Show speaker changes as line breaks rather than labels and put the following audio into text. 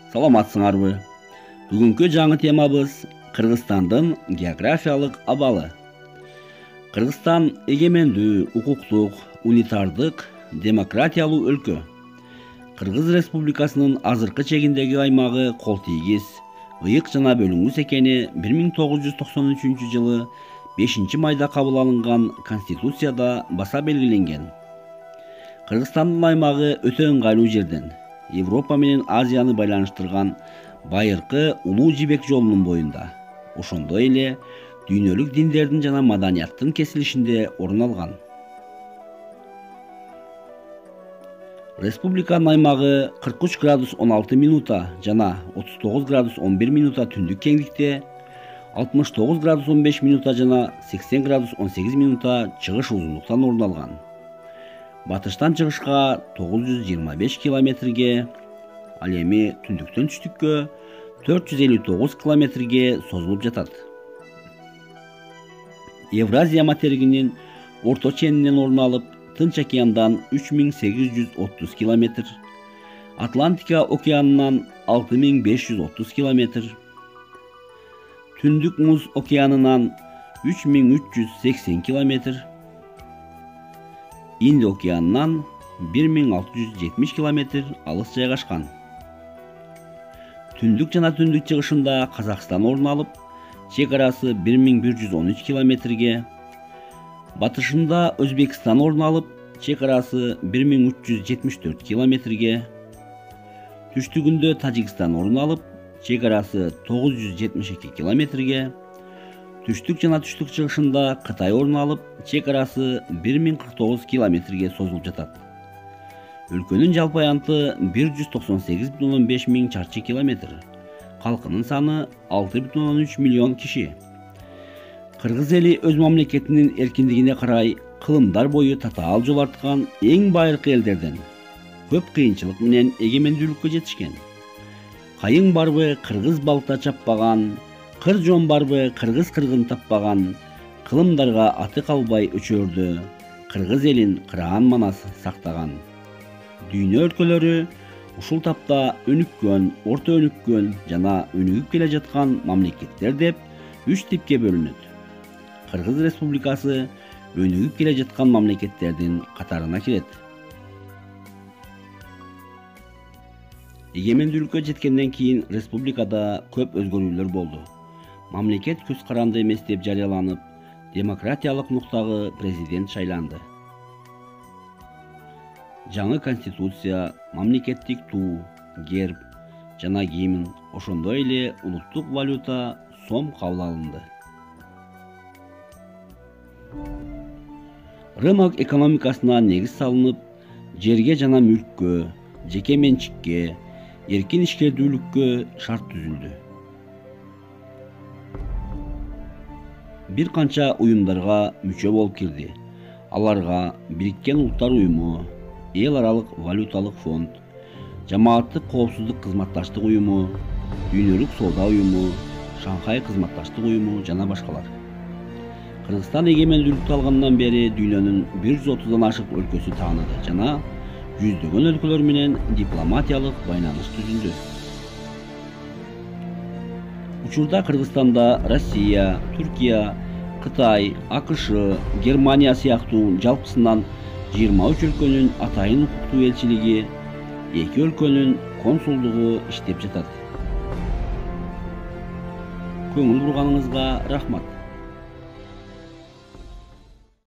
Саламатсыңарбы? Бүгүнкү жаңы темабыз Кыргызстандын географиялык абалы. Кыргызстан эгемендүү, укуктук, унитардык, демократиялуу өлкө. Кыргыз Республикасынын азыркы чегиндеги аймагы кол тийгиз, ыйык жана бөлүнгүс экени 1993 жылы 5-майда кабыл алынган Конституцияда баса белгиленген. Кыргызстандын аймагы өтө ыңгайлуу жерден, Европа менен Азияны байланыштырган байыркы улуу жибек жолунун боюнда, ошондой эле дүйнөлүк диндердин жана маданияттын кесилишинде орун алган. Республиканын аймагы 43 градус 16 минута жана 39 градус 11 минута түндүк кеңдикте, 69 градус 15 минута жана 80 градус 18 минута чыгыш узундуктан орун алган. Батыштан чыгышка 925 километрге, ал эми түндүктөн түштүккө 459 километрге созулуп жатат. Евразия материгинин орто ченинен орун алып, Тынч океандан 3830 километр, Атлантика океанынан 6530 километр, Түндүк муз океанынан 3380 километр, Инд океанынан 1670 километр алыс жайгашкан. Түндүк жана түндүк чыгышында Казакстан орун алып, чек арасы 1113 километрге, батышында Өзбекстан орун алып, чек арасы 1374 километрге, түштүгүндө Тажикстан орун алып, чек арасы 972 километрге, түштүк жана түштүк чыгышында Кытай орун алып, чек арасы 1049 километрге созулуп жатат. Өлкөнүн жалпы аянты 198,5 миң чарчы километр. Калкынын саны 6,3 миллион киши. Кыргыз эли өз мамлекетинин эркиндигине карай кылымдар бою татаал жол арткан эң байыркы элдерден. Көп кыйынчылык менен эгемендүүлүккө жетишкен. Кайың барбы кыргыз балта чаппаган, кыр жон барбы кыргыз кыргын таппаган, кылымдарга аты калбай өчөрдү, кыргыз элин кыраан манас сактаган. Дүйнө өлкөлөрү ушул тапта өнүккөн, орто өнүккөн жана өнүгүп келе жаткан мамлекеттер деп 3 типке бөлүнөт. Кыргыз Республикасы өнүгүп келе жаткан мамлекеттердин катарына кирет. Эгемендүүлүккө жеткенден кийин республикада көп өзгөрүүлөр болду. Мамлекет көз каранды эмес деп жарыяланып, демократиялык нуктагы президент шайланды. Жаңы конституция, мамлекеттик туу, герб жана гимн, ошондой эле улуттук валюта сом кабыл алынды. Рынок экономикасына негиз салынып, жерге жана мүлккө, жеке менчикке, эркин ишкердүүлүккө шарт түзүлдү. Бир канча уюмдарга мүчө болуп кирди. Аларга Бириккен Улуттар уюму, Эл аралык валюталык фонд, Жамааттык коопсуздук кызматташтык уюму, Дүйнөлүк соода уюму, Шанхай кызматташтык уюму жана башкалар. Кыргызстан эгемендүүлүктү алгандан бери дүйнөнүн 130дан ашык өлкөсү тааныды жана жүздөгөн өлкөлөр менен дипломатиялык байланыш түзүлдү. Учурда Кыргызстанда Россия, Түркия, Кытай, АКШ, Германия сыяктуу жалпысынан 23 өлкөнүн атайын укуктуу элчилиги, 2 өлкөнүн консулдугу иштеп жатат. Көңүл бурганыңызга рахмат.